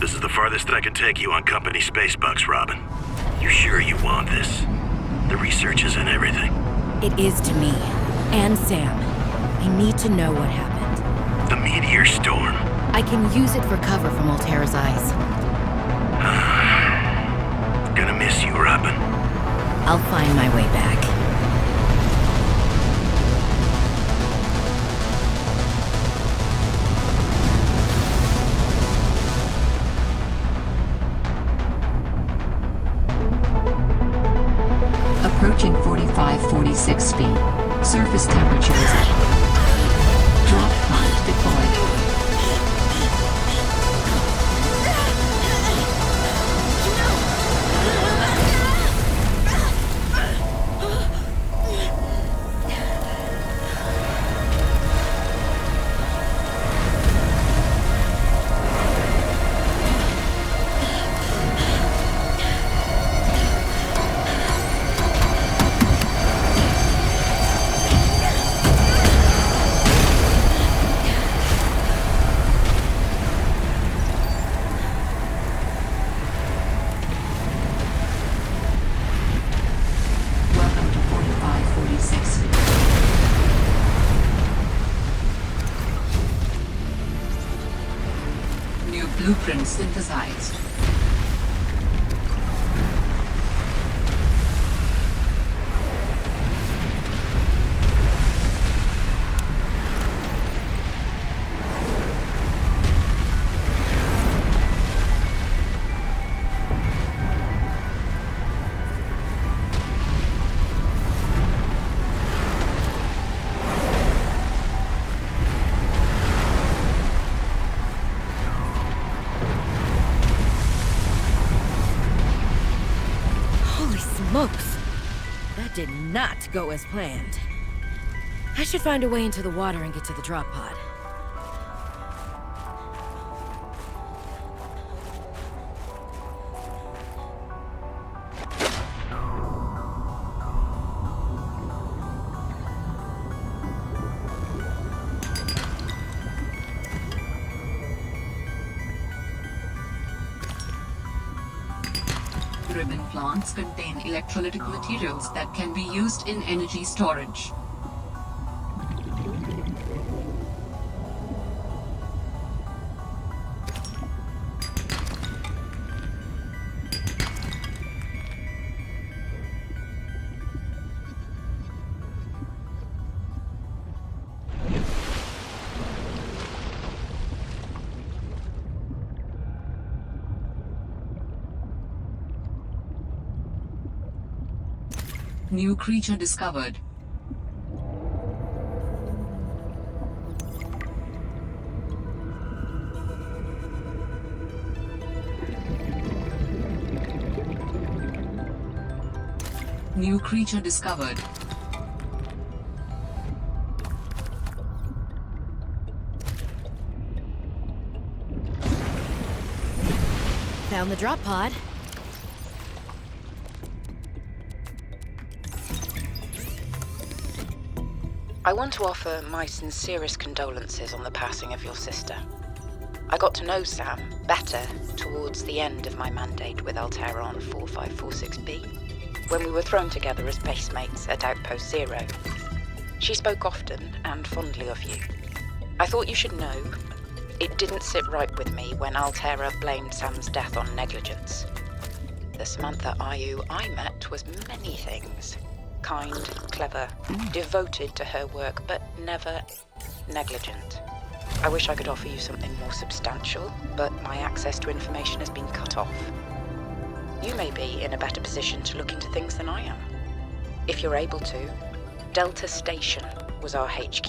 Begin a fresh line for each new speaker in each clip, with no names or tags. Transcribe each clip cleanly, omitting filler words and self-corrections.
This is the farthest I can take you on company space bucks, Robin. You sure you want this? The research isn't everything.
It is to me. And Sam. I need to know what happened.
The meteor storm.
I can use it for cover from Altera's eyes.
Gonna miss you, Robin.
I'll find my way back.
Approaching 45-46 feet. Surface temperatures. Drop pod deployed. Blueprint synthesized.
Smokes! That did not go as planned. I should find a way into the water and get to the drop pod. Ribbon plants contain electrolytic materials that can be used in energy storage. New creature discovered. New creature discovered. Found the drop pod.
I want to offer my sincerest condolences on the passing of your sister. I got to know Sam better towards the end of my mandate with Altera on 4546B, when we were thrown together as basemates at Outpost Zero. She spoke often and fondly of you. I thought you should know, it didn't sit right with me when Altera blamed Sam's death on negligence. The Samantha Ayu I met was many things. Kind, clever, devoted to her work, but never negligent. I wish I could offer you something more substantial, but my access to information has been cut off. You may be in a better position to look into things than I am. If you're able to, Delta Station was our HQ.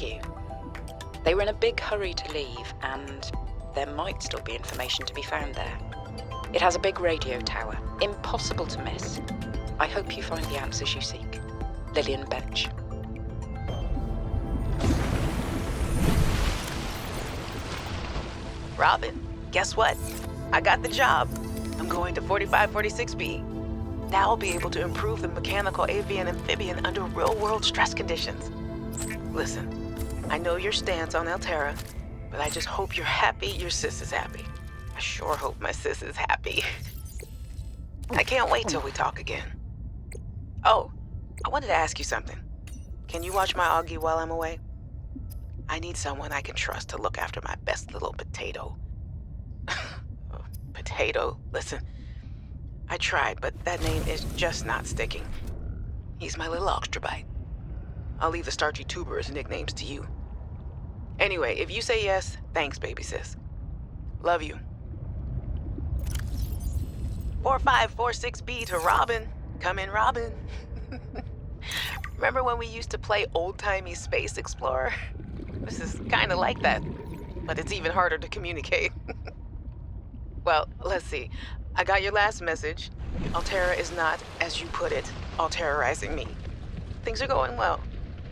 They were in a big hurry to leave, and there might still be information to be found there. It has a big radio tower, impossible to miss. I hope you find the answers you seek. Lillian Bench.
Robin, guess what? I got the job. I'm going to 4546B. Now I'll be able to improve the mechanical avian amphibian under real-world stress conditions. Listen, I know your stance on Altera, but I just hope you're happy your sis is happy. I sure hope my sis is happy. I can't wait till we talk again. Oh, I wanted to ask you something. Can you watch my Augie while I'm away? I need someone I can trust to look after my best little potato. Potato? Listen, I tried, but that name is just not sticking. He's my little oxtrabite. I'll leave the starchy tubers nicknames to you. Anyway, if you say yes, thanks, baby sis. Love you. 4546B to Robin. Come in, Robin. Remember when we used to play old-timey Space Explorer? This is kind of like that, but it's even harder to communicate. Well, let's see. I got your last message. Alterra is not, as you put it, alterrorizing me. Things are going well.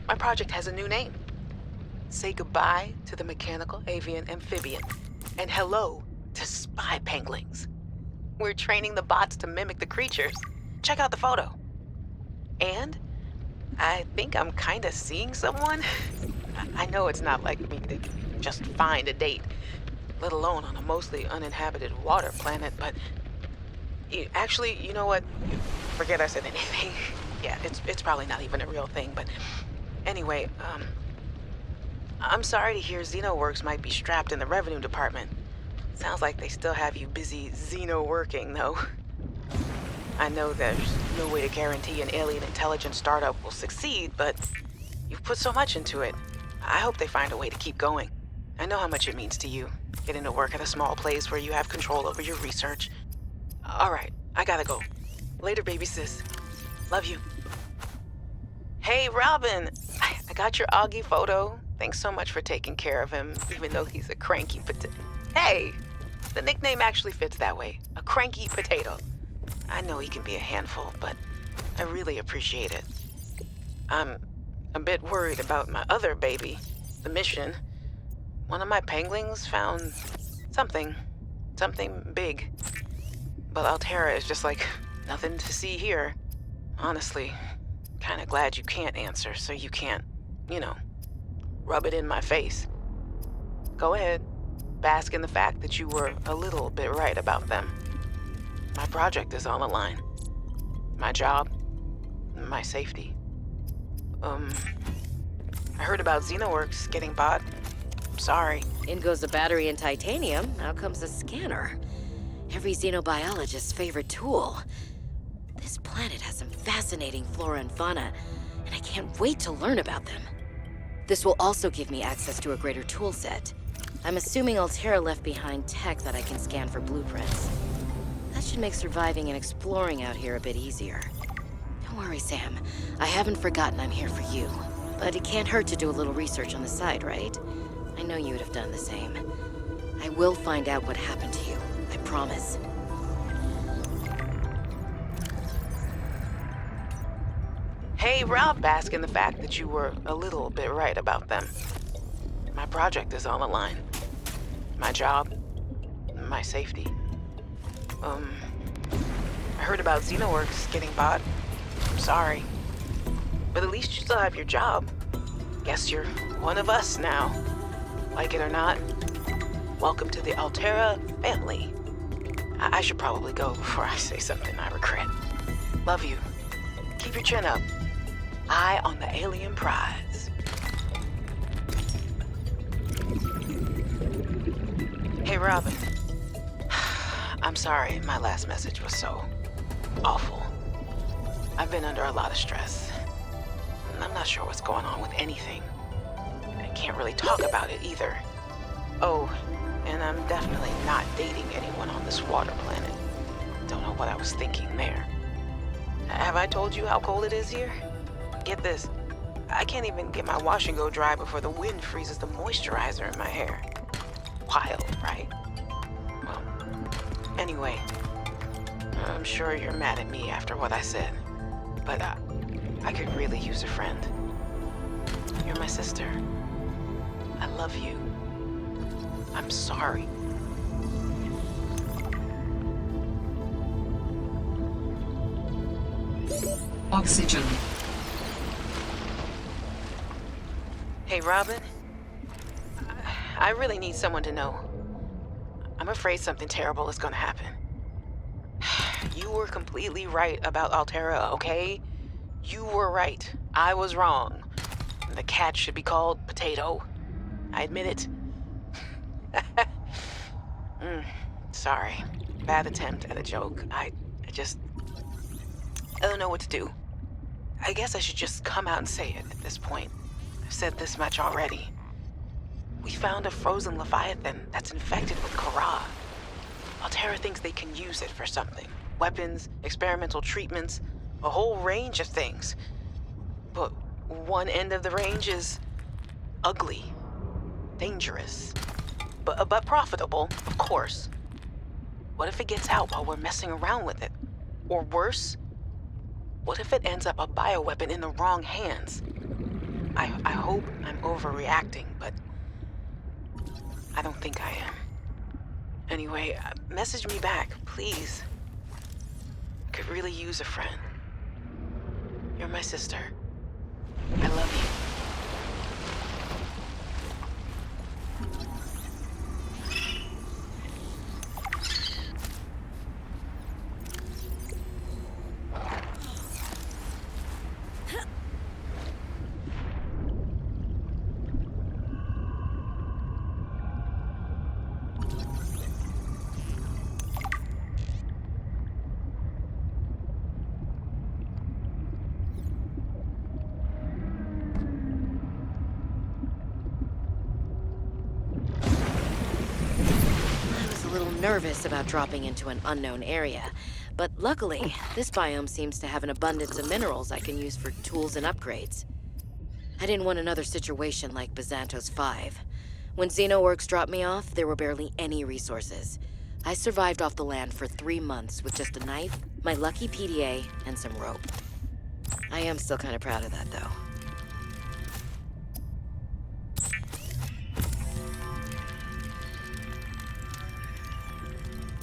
My project has a new name. Say goodbye to the mechanical avian amphibian, and hello to spy penguins. We're training the bots to mimic the creatures. Check out the photo. And I think I'm kind of seeing someone. I know it's not like me to just find a date, let alone on a mostly uninhabited water planet, but actually, you know what? Forget I said anything. Yeah, it's probably not even a real thing, but anyway, I'm sorry to hear XenoWorks might be strapped in the revenue department. Sounds like they still have you busy Xeno working, though. I know there's no way to guarantee an alien intelligence startup will succeed, but you've put so much into it. I hope they find a way to keep going. I know how much it means to you, getting to work at a small place where you have control over your research. All right, I gotta go. Later, baby sis. Love you. Hey, Robin! I got your Augie photo. Thanks so much for taking care of him, even though he's a cranky potato. Hey! The nickname actually fits that way. A cranky potato. I know he can be a handful, but I really appreciate it. I'm a bit worried about my other baby, the mission. One of my penguins found something big. But Alterra is just like nothing to see here. Honestly, kinda glad you can't answer so you can't, rub it in my face. Go ahead, bask in the fact that you were a little bit right about them. My project is on the line. My job, my safety. I heard about XenoWorks getting bought. I'm sorry.
In goes the battery and titanium, out comes the scanner. Every xenobiologist's favorite tool. This planet has some fascinating flora and fauna, and I can't wait to learn about them. This will also give me access to a greater tool set. I'm assuming Alterra left behind tech that I can scan for blueprints. That should make surviving and exploring out here a bit easier. Don't worry, Sam. I haven't forgotten I'm here for you. But it can't hurt to do a little research on the side, right? I know you would have done the same. I will find out what happened to you. I promise.
Hey, Rob, bask in the fact that you were a little bit right about them. My project is on the line. My job, my safety. I heard about XenoWorks getting bought. I'm sorry. But at least you still have your job. Guess you're one of us now. Like it or not, welcome to the Alterra family. I should probably go before I say something I regret. Love you. Keep your chin up. Eye on the alien prize. Hey, Robin. I'm sorry my last message was so awful. I've been under a lot of stress. And I'm not sure what's going on with anything. I can't really talk about it either. Oh, and I'm definitely not dating anyone on this water planet. Don't know what I was thinking there. Have I told you how cold it is here? Get this. I can't even get my wash and go dry before the wind freezes the moisturizer in my hair. Wild, right? Well, anyway, I'm sure you're mad at me after what I said, but I could really use a friend. You're my sister. I love you. I'm sorry.
Oxygen.
Hey, Robin. I really need someone to know. I'm afraid something terrible is gonna happen. You were completely right about Altera, okay? You were right. I was wrong. The cat should be called Potato. I admit it. Sorry. Bad attempt at a joke. I don't know what to do. I guess I should just come out and say it at this point. I've said this much already. We found a frozen Leviathan that's infected with Kara. Altera thinks they can use it for something. Weapons, experimental treatments, a whole range of things. But one end of the range is ugly, dangerous, but profitable, of course. What if it gets out while we're messing around with it? Or worse, what if it ends up a bioweapon in the wrong hands? I hope I'm overreacting, but I don't think I am. Anyway, message me back, please. Could really use a friend. You're my sister. I love you.
Nervous about dropping into an unknown area, but luckily, this biome seems to have an abundance of minerals I can use for tools and upgrades. I didn't want another situation like Bazantos 5. When Xenoworks dropped me off, there were barely any resources. I survived off the land for 3 months with just a knife, my lucky PDA, and some rope. I am still kind of proud of that, though.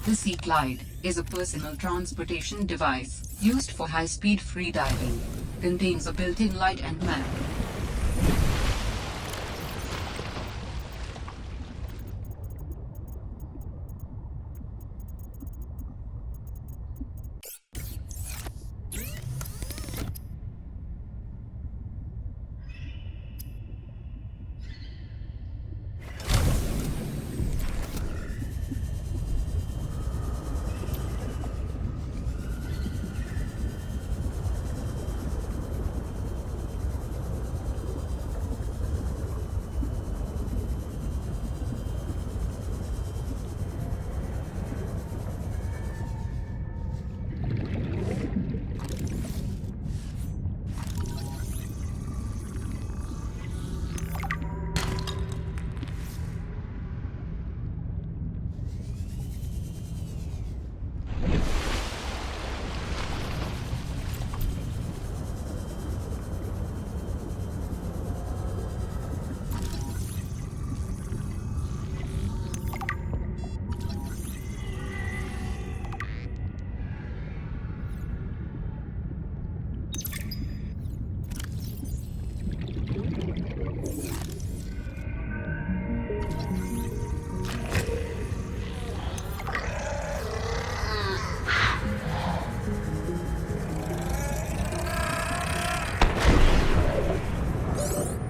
The Sea Glide is a personal transportation device used for high-speed freediving. Contains a built-in light and map.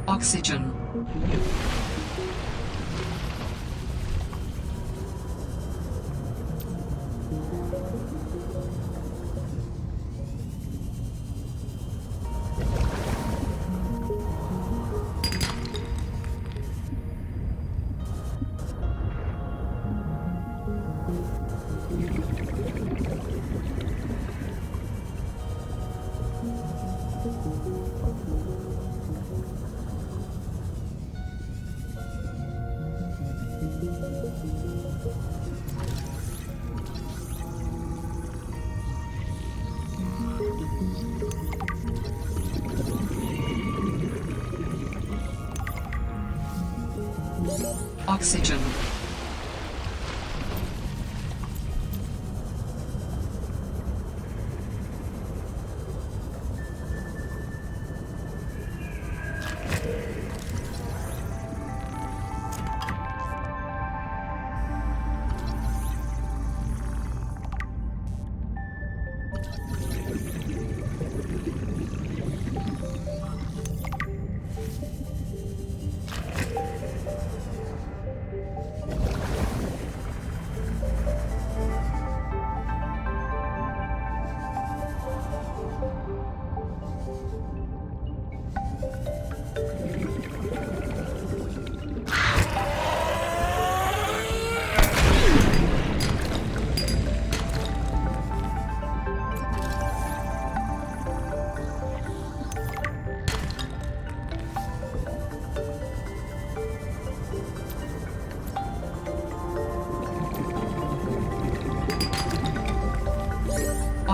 Oxygen. Oxygen.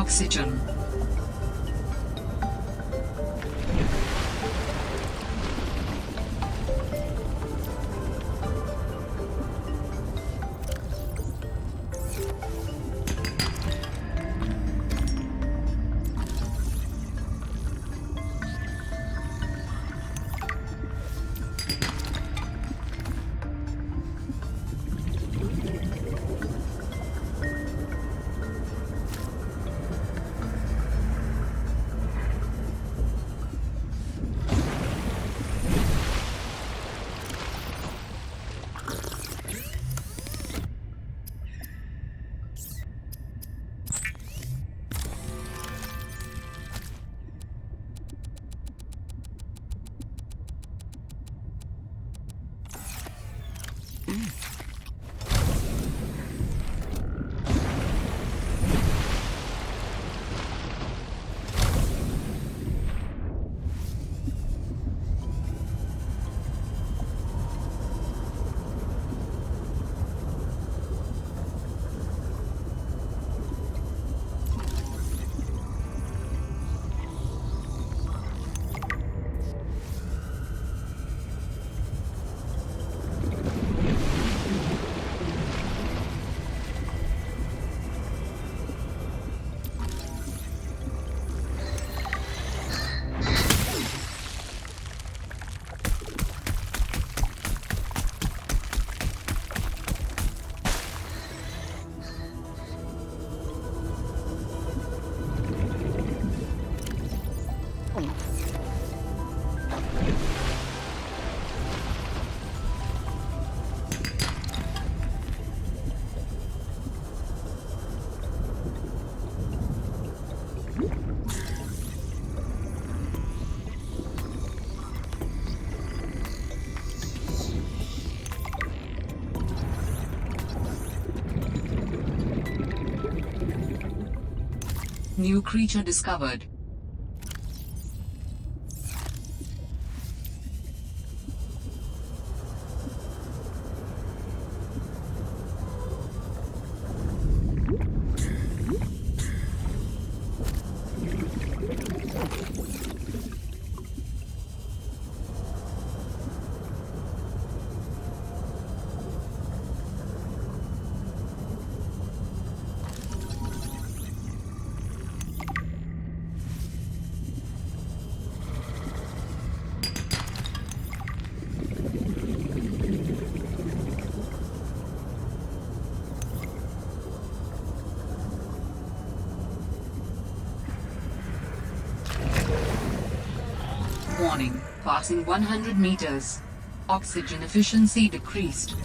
oxygen. New creature discovered. Warning, passing 100 meters. Oxygen efficiency decreased.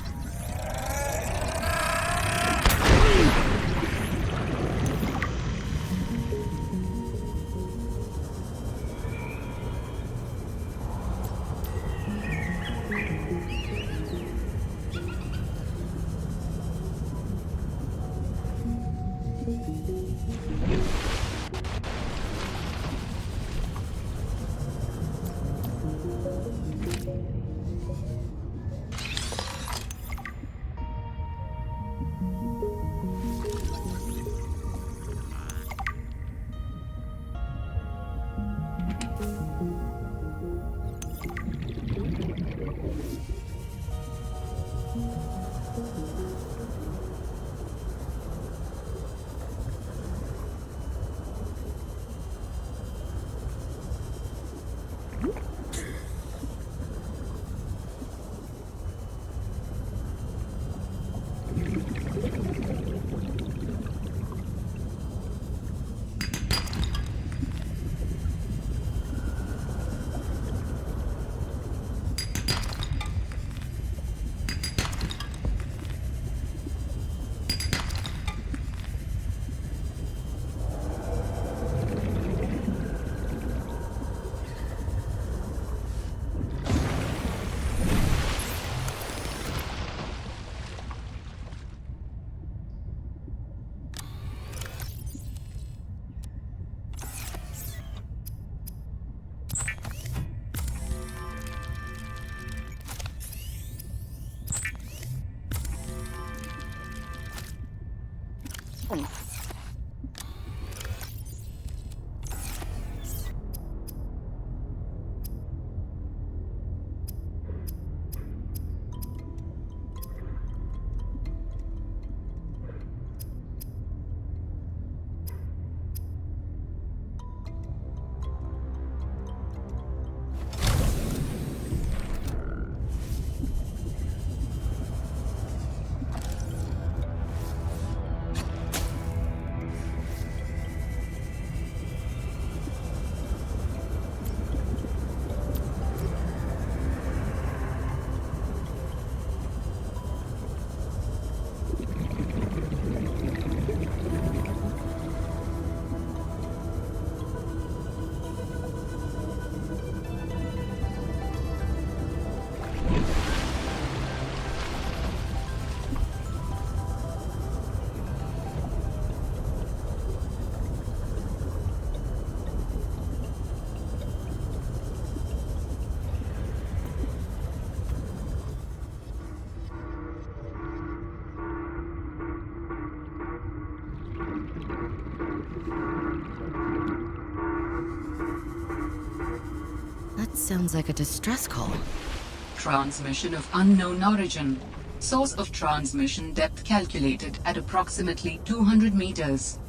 sounds like a distress call.
Transmission of unknown origin. Source of transmission depth calculated at approximately 200 meters.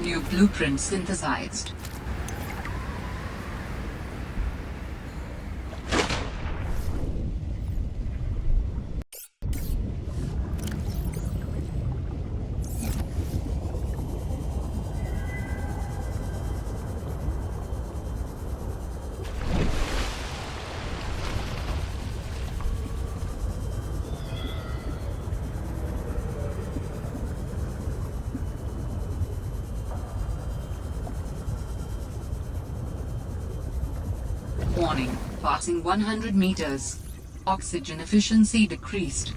New blueprint synthesized. Warning, passing 100 meters. Oxygen efficiency decreased.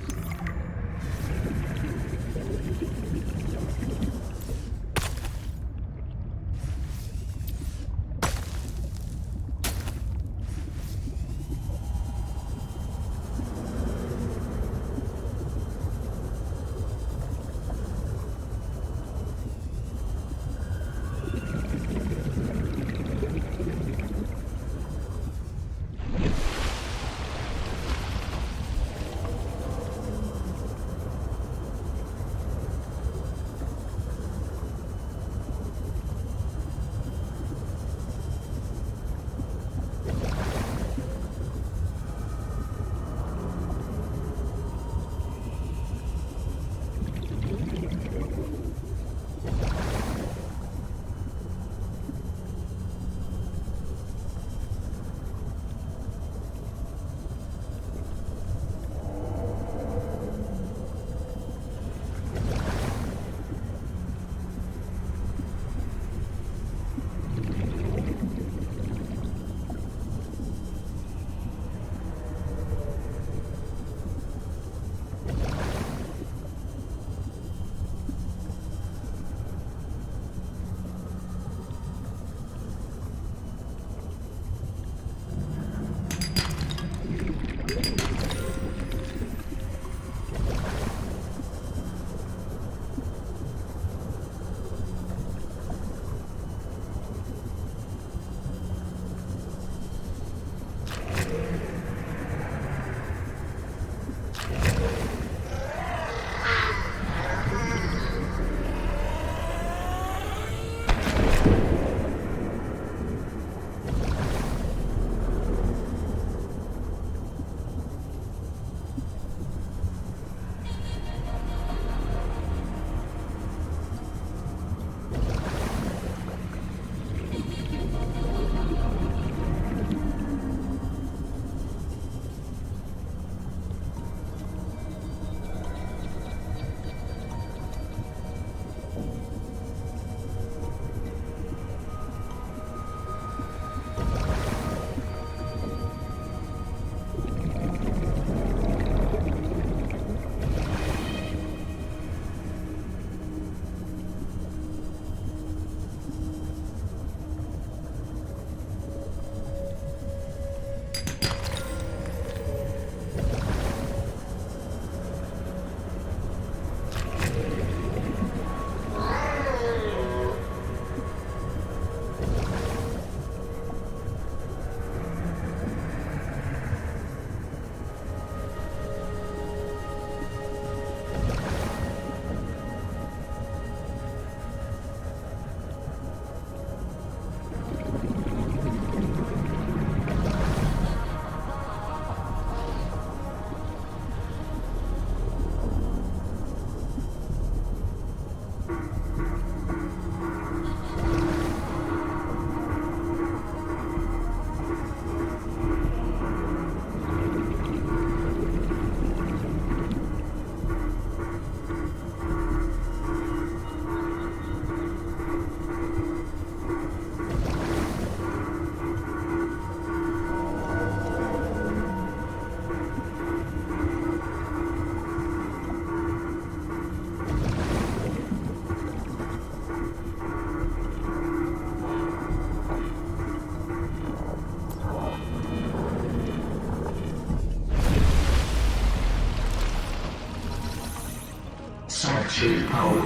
Sanctuary power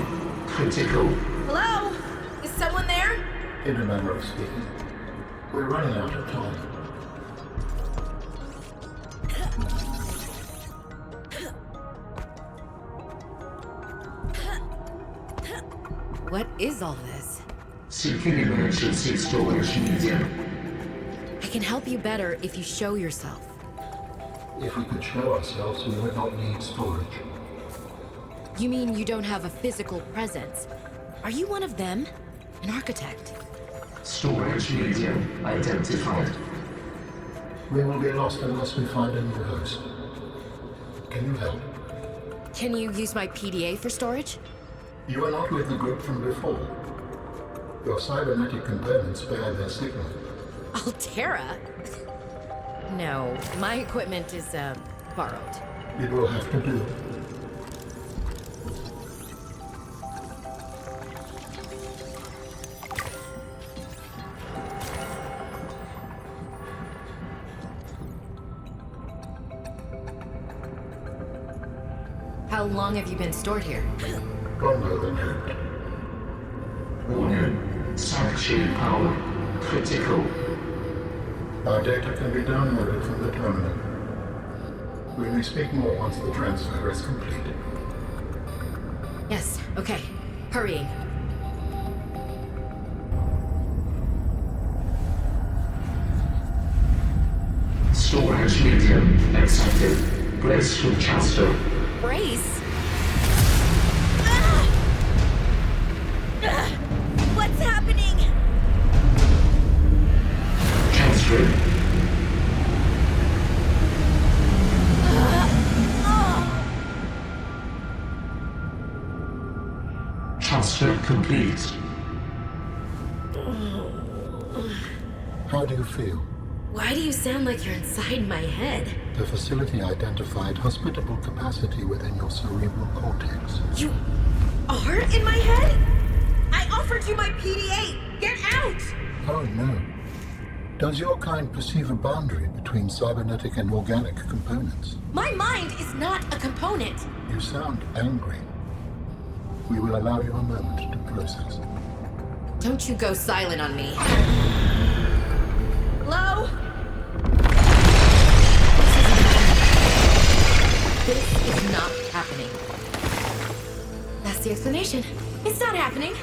critical.
Hello? Is someone there?
In a manner of speaking. We're running out of time.
What is all this?
Seeking emergency storage medium.
I can help you better if you show yourself.
If we could show ourselves, we would not need storage.
You mean you don't have a physical presence? Are you one of them? An architect?
Storage medium identified.
We will be lost unless we find a new host. Can you help?
Can you use my PDA for storage?
You are not with the group from before. Your cybernetic components bear their signal.
Altera? No, my equipment is, borrowed.
It will have to do.
How long have you been stored here?
Longer than hoped.
Warning. Sanctuary power critical.
Our data can be downloaded from the terminal. We may speak more once the transfer is complete.
Yes, okay. Hurrying.
Storage medium accepted. Brace from Chester.
Brace? What's happening?
Transferring. Transfer complete.
How do you feel?
Why do you sound like you're inside my head?
The facility identified hospitable capacity within your cerebral cortex.
You are in my head? I offered you my PDA! Get out!
Oh no. Does your kind perceive a boundary between cybernetic and organic components?
My mind is not a component!
You sound angry. We will allow you a moment to process.
Don't you go silent on me. Hello? This is not happening. That's the explanation. It's not happening.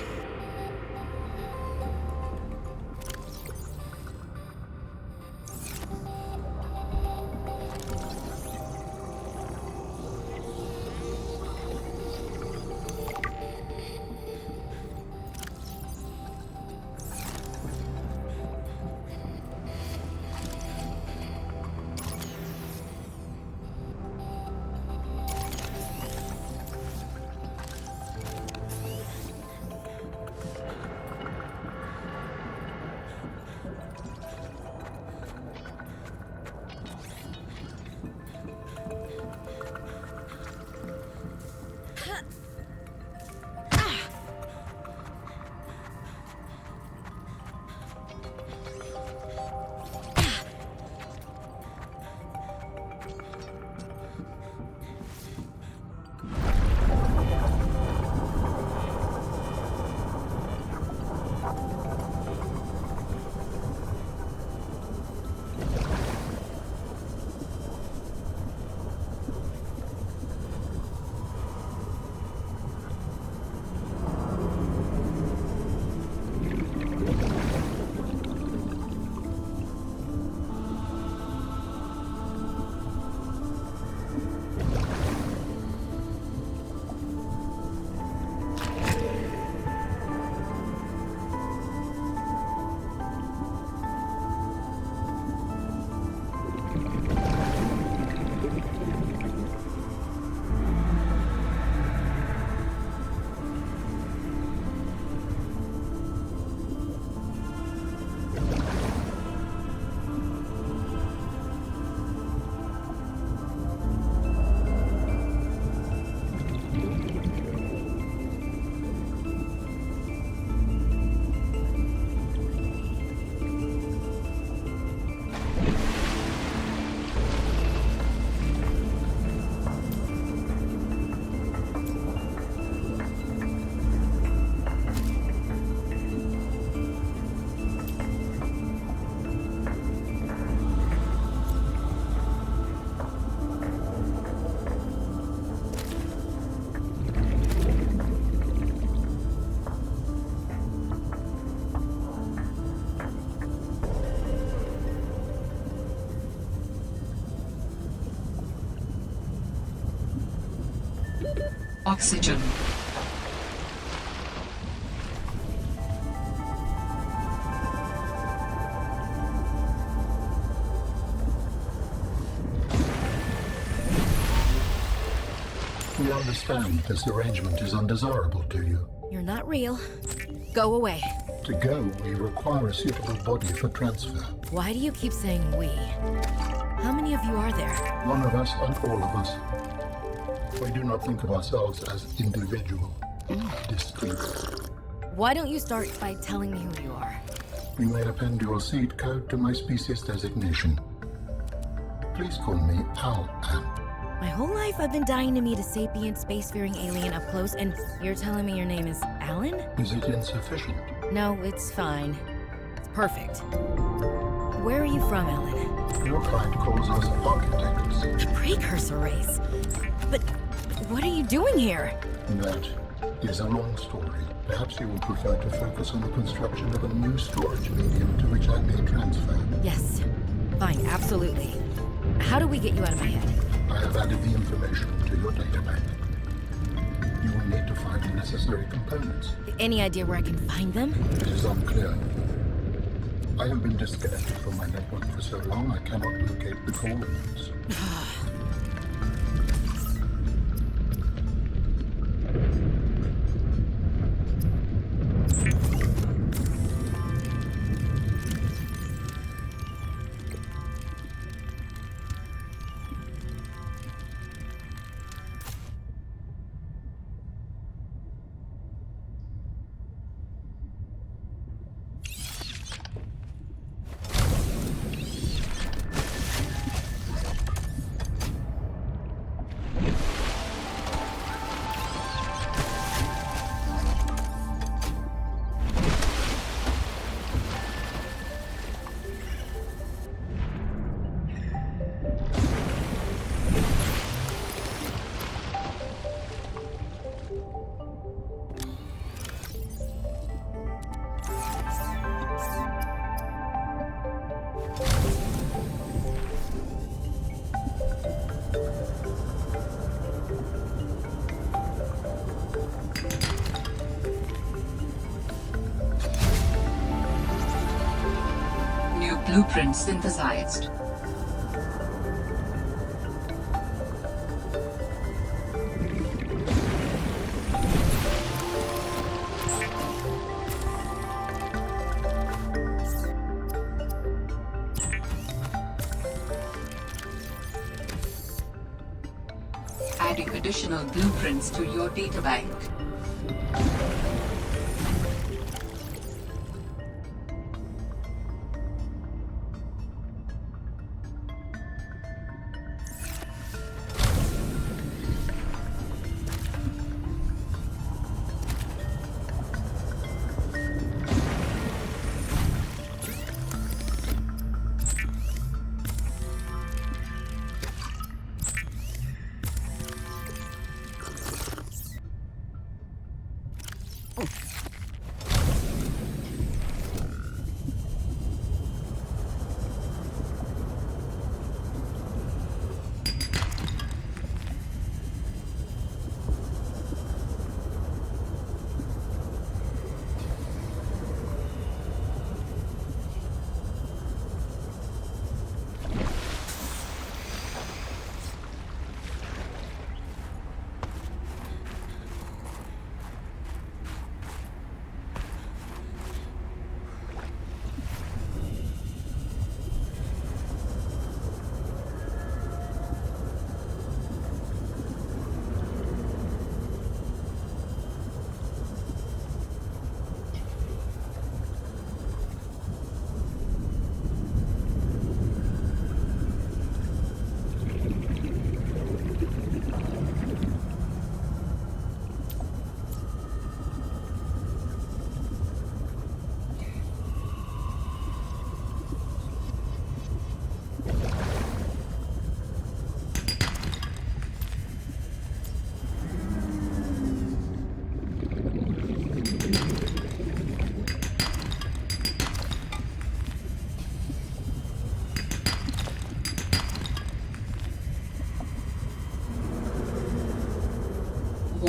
Oxygen.
We understand this arrangement is undesirable to you.
You're not real. Go away.
To go, we require a suitable body for transfer.
Why do you keep saying we? How many of you are there?
One of us and all of us. We do not think of ourselves as individual, distinct.
Why don't you start by telling me who you are?
You may append your seed code to my species designation. Please call me Al-An.
My whole life I've been dying to meet a sapient, spacefaring alien up close, and you're telling me your name is Alan?
Is it insufficient?
No, it's fine. It's perfect. Where are you from, Alan?
Your kind calls us architects.
Precursor race. But what are you doing here?
That is a long story. Perhaps you would prefer to focus on the construction of a new storage medium to which I may transfer.
Yes. Fine, absolutely. How do we get you out of my head?
I have added the information to your data bank. You will need to find the necessary components.
Any idea where I can find them?
It is unclear. I have been disconnected from my network for so long I cannot locate the call logs.
Blueprint synthesized. Adding additional blueprints to your databank.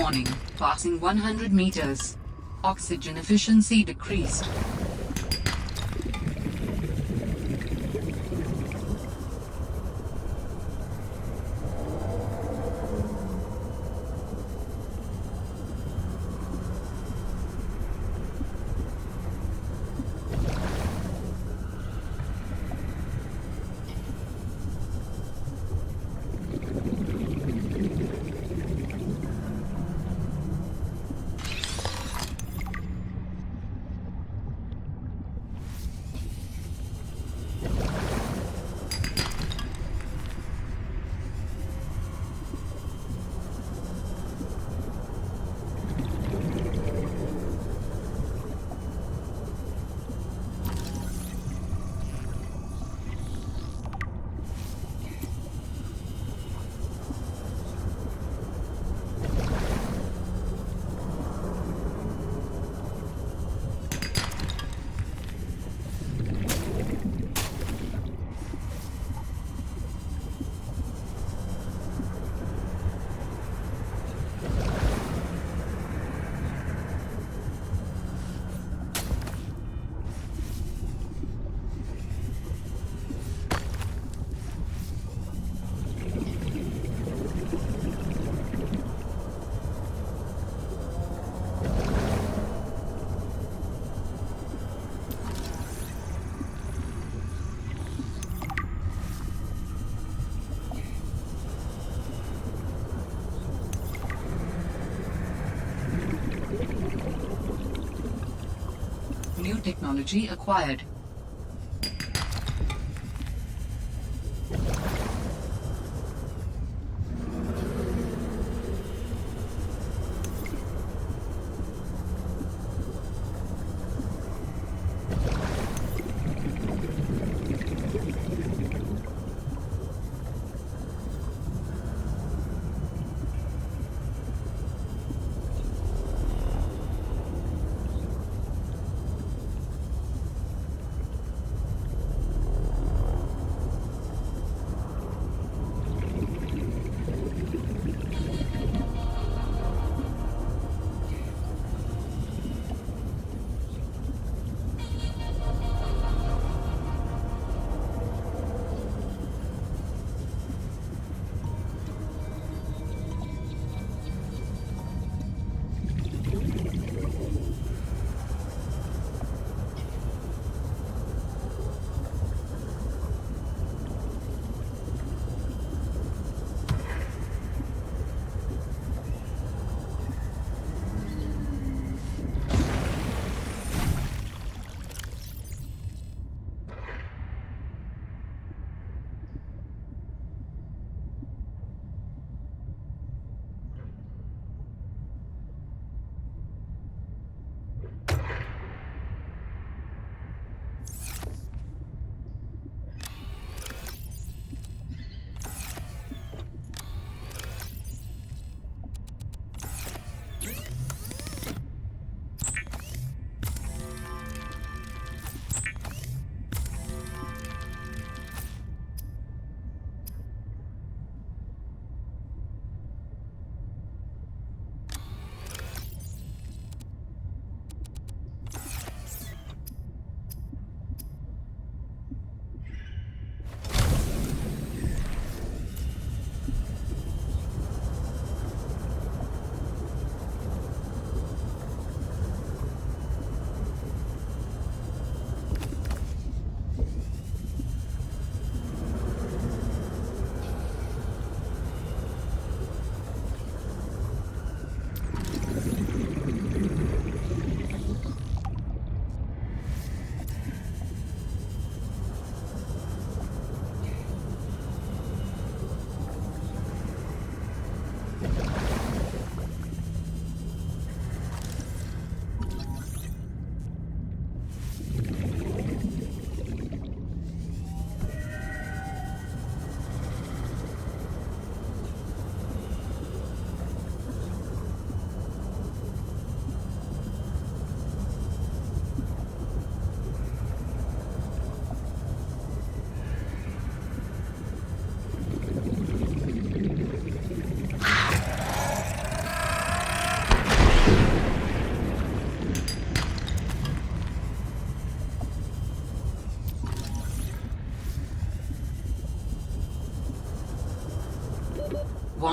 Warning, passing 100 meters. Oxygen efficiency decreased. New technology acquired.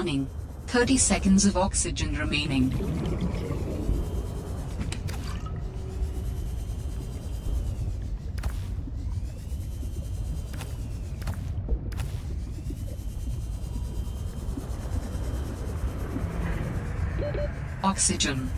running. 30 seconds of oxygen remaining. Oxygen.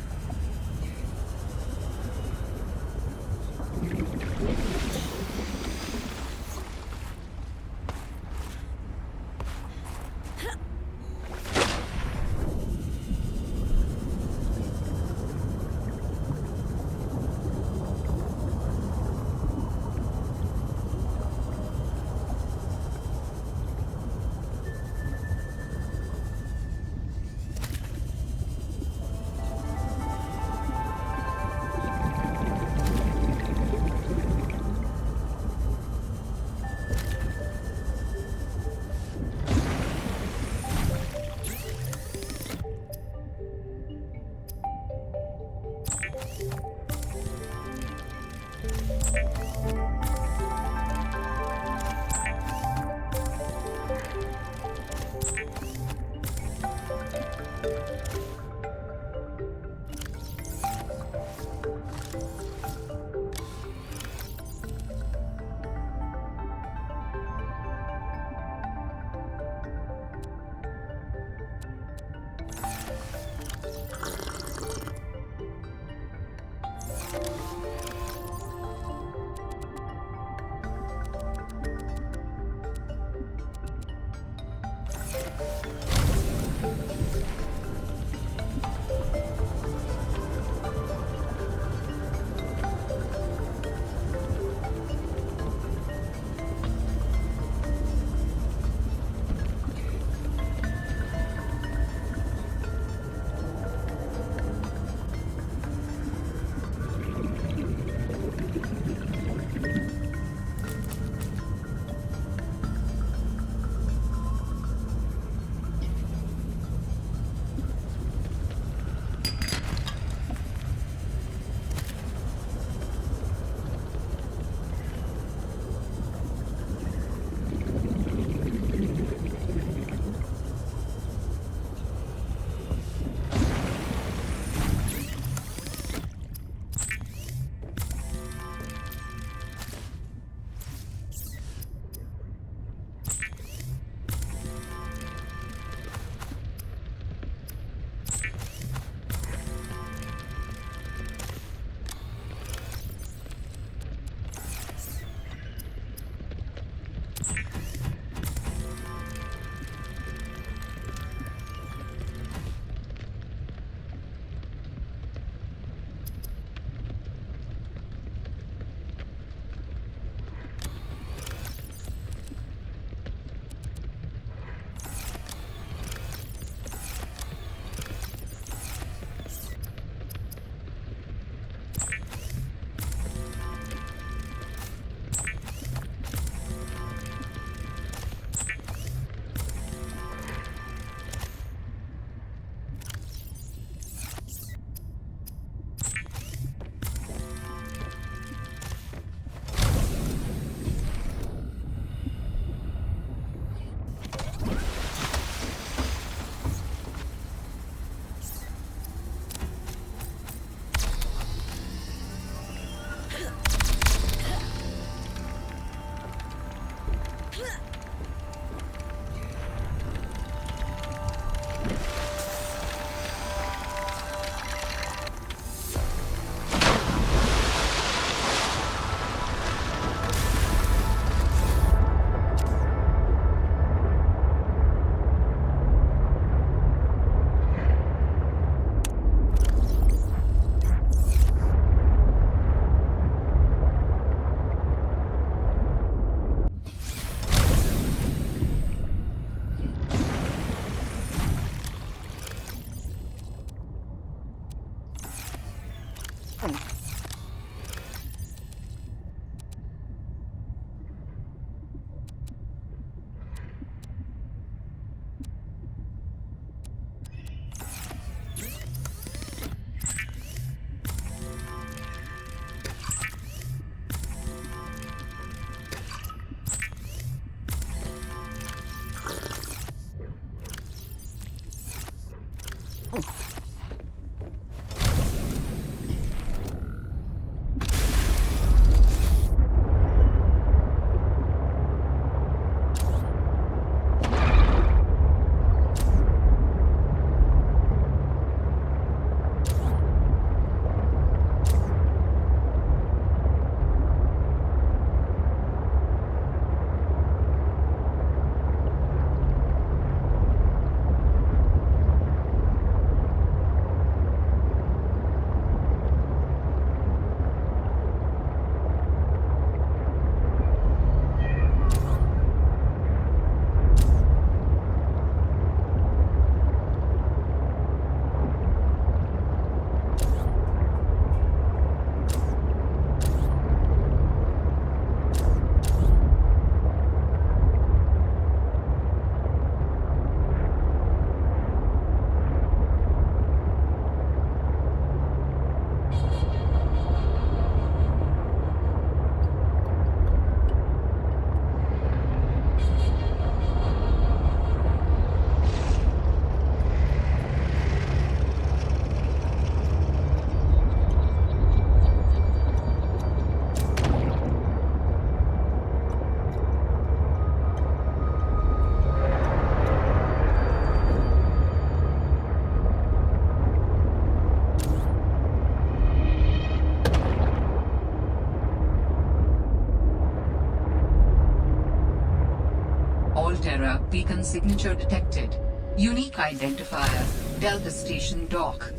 Alterra beacon signature detected. Unique identifier, Delta Station Dock.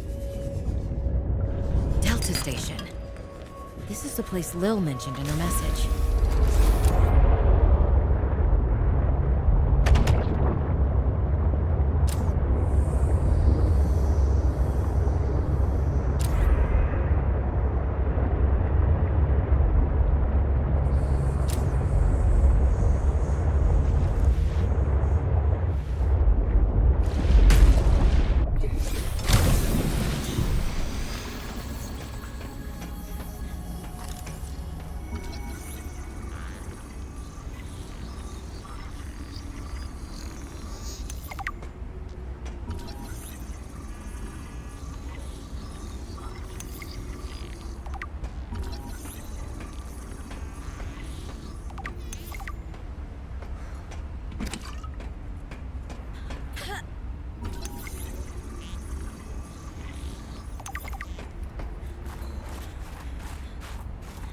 Delta Station. This is the place Lil mentioned in her message.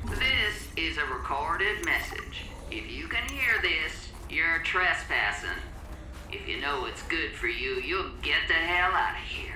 This is a recorded message. If you can hear this, you're trespassing. If you know what's good for you, you'll get the hell out of here.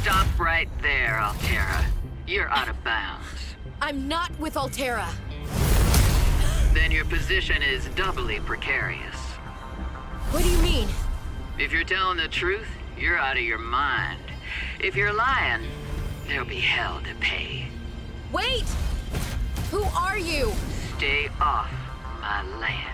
Stop right there, Alterra. You're out of bounds.
I'm not with Alterra.
Then your position is doubly precarious.
What do you mean?
If you're telling the truth, you're out of your mind. If you're lying, there'll be hell to pay.
Wait! Who are you?
Stay off my land.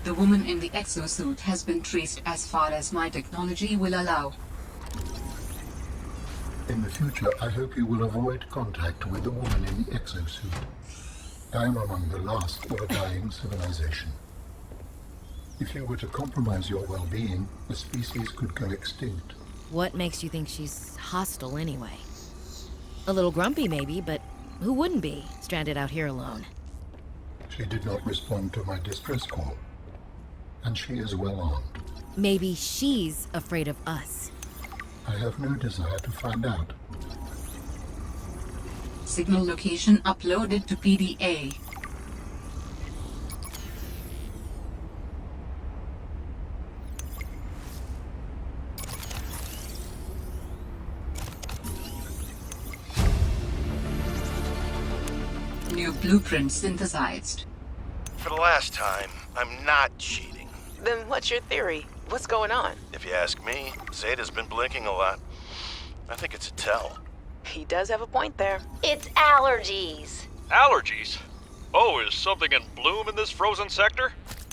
The woman in the exosuit has been traced as far as my technology will allow.
In the future, I hope you will avoid contact with the woman in the exosuit. I am among the last of a dying civilization. If you were to compromise your well-being, the species could go extinct.
What makes you think she's hostile anyway? A little grumpy maybe, but who wouldn't be, stranded out here alone?
She did not respond to my distress call, and she is well armed.
Maybe she's afraid of us.
I have no desire to find out.
Signal location uploaded to PDA. New blueprint synthesized.
For the last time, I'm not cheating.
Then what's your theory? What's going on?
If you ask me, Zeta's been blinking a lot. I think it's a tell.
He does have a point there.
It's allergies.
Allergies? Oh, is something in bloom in this frozen sector?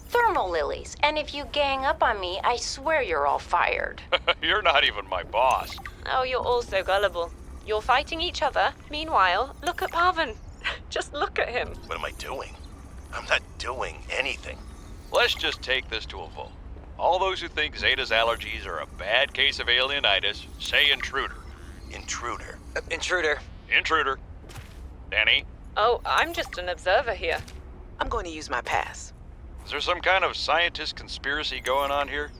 Thermal lilies. And if you gang up on me, I swear you're all fired.
You're not even my boss.
Oh, you're all so gullible. You're fighting each other. Meanwhile, look at Parvin. Just look at him.
What am I doing? I'm not doing anything.
Let's just take this to a vote. All those who think Zeta's allergies are a bad case of alienitis, say intruder.
Intruder.
Intruder.
Intruder. Danny,
Oh, I'm just an observer here.
I'm going to use my pass.
is there some kind of scientist conspiracy going on here?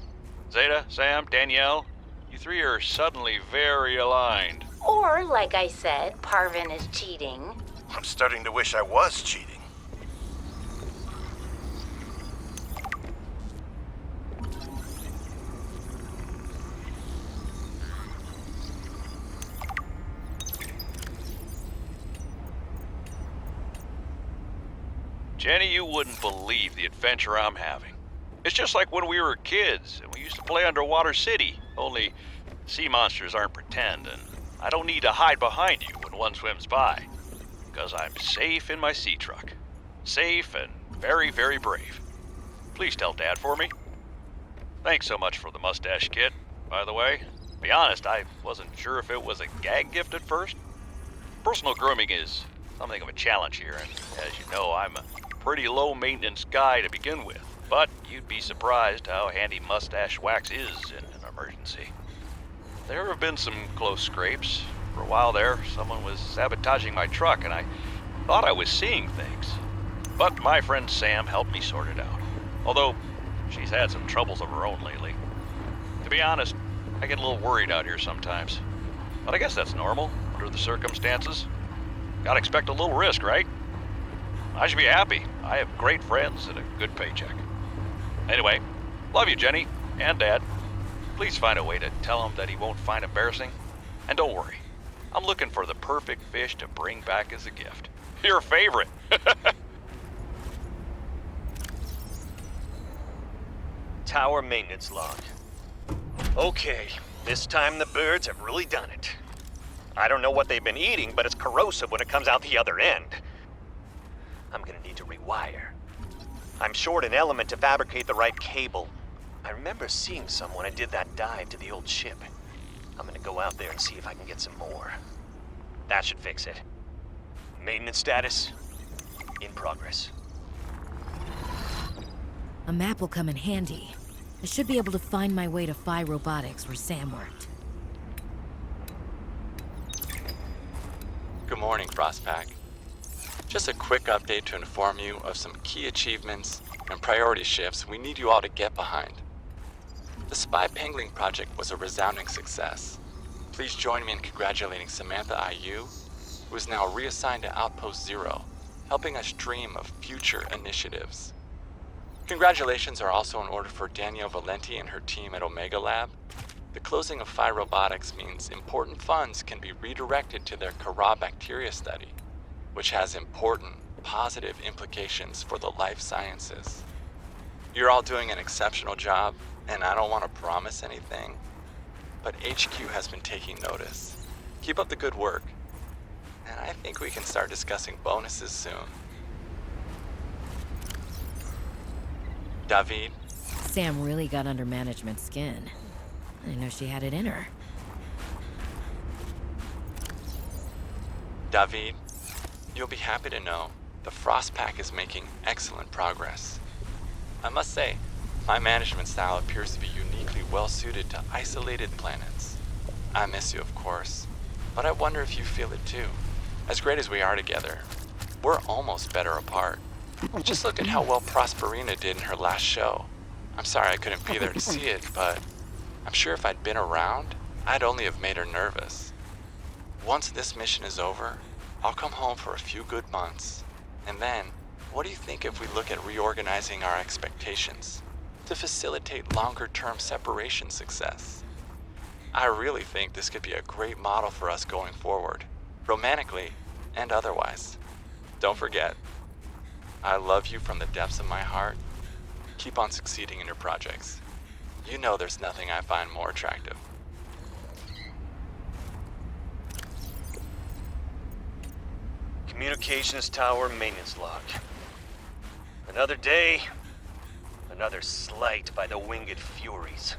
Zeta, Sam, Danielle, you three are suddenly very aligned.
Or, like I said, Parvin is cheating.
I'm starting to wish I was cheating.
Jenny, you wouldn't believe the adventure I'm having. It's just like when we were kids and we used to play Underwater City, only sea monsters aren't pretend, and I don't need to hide behind you when one swims by, because I'm safe in my sea truck. Safe and very, very brave. Please tell Dad for me. Thanks so much for the mustache kit, by the way. To be honest, I wasn't sure if it was a gag gift at first. Personal grooming is something of a challenge here, and as you know, I'm a pretty low-maintenance guy to begin with, but you'd be surprised how handy mustache wax is in an emergency. There have been some close scrapes. For a while there, someone was sabotaging my truck, and I thought I was seeing things. But my friend Sam helped me sort it out, although she's had some troubles of her own lately. To be honest, I get a little worried out here sometimes, but I guess that's normal under the circumstances. Gotta expect a little risk, right? I should be happy. I have great friends and a good paycheck. Anyway, love you, Jenny, and Dad. Please find a way to tell him that he won't find embarrassing. And don't worry, I'm looking for the perfect fish to bring back as a gift. Your favorite.
Tower maintenance log. Okay, this time the birds have really done it. I don't know what they've been eating, but it's corrosive when it comes out the other end. I'm gonna need to rewire. I'm short an element to fabricate the right cable. I remember seeing some when I did that dive to the old ship. I'm gonna go out there and see if I can get some more. That should fix it. Maintenance status, in progress.
A map will come in handy. I should be able to find my way to Phi Robotics where Sam worked.
Good morning, Frostpack. Just a quick update to inform you of some key achievements and priority shifts we need you all to get behind. The Spy Pangling project was a resounding success. Please join me in congratulating Samantha IU, who is now reassigned to Outpost Zero, helping us dream of future initiatives. Congratulations are also in order for Danielle Valenti and her team at Omega Lab. The closing of Phi Robotics means important funds can be redirected to their Kara bacteria study, which has important, positive implications for the life sciences. You're all doing an exceptional job, and I don't want to promise anything, but HQ has been taking notice. Keep up the good work, and I think we can start discussing bonuses soon. David?
Sam really got under management's skin. I didn't know she had it in her.
David, you'll be happy to know the Frostpack is making excellent progress. I must say, my management style appears to be uniquely well-suited to isolated planets. I miss you, of course, but I wonder if you feel it too. As great as we are together, we're almost better apart. Just look at how well Prosperina did in her last show. I'm sorry I couldn't be there to see it, but I'm sure if I'd been around, I'd only have made her nervous. Once this mission is over, I'll come home for a few good months. And then, what do you think if we look at reorganizing our expectations to facilitate longer-term separation success? I really think this could be a great model for us going forward, romantically and otherwise. Don't forget, I love you from the depths of my heart. Keep on succeeding in your projects. You know there's nothing I find more attractive.
Communications tower maintenance log. Another day, Another slight by the winged furies.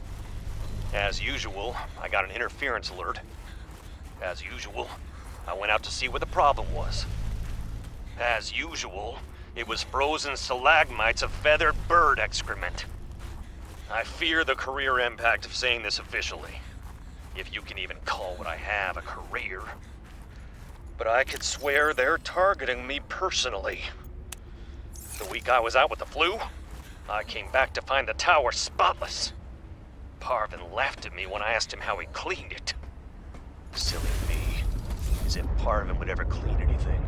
As usual, I got an interference alert. As usual, I went out to see what the problem was. As usual, it was frozen stalagmites of feathered bird excrement. I fear the career impact of saying this officially, if you can even call what I have a career. But I could swear they're targeting me personally. The week I was out with the flu, I came back to find the tower spotless. Parvin laughed at me when I asked him how he cleaned it. Silly me. As if Parvin would ever clean anything.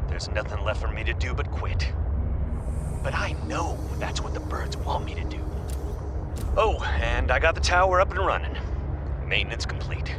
There's nothing left for me to do but quit. But I know that's what the birds want me to do. Oh, and I got the tower up and running. Maintenance complete.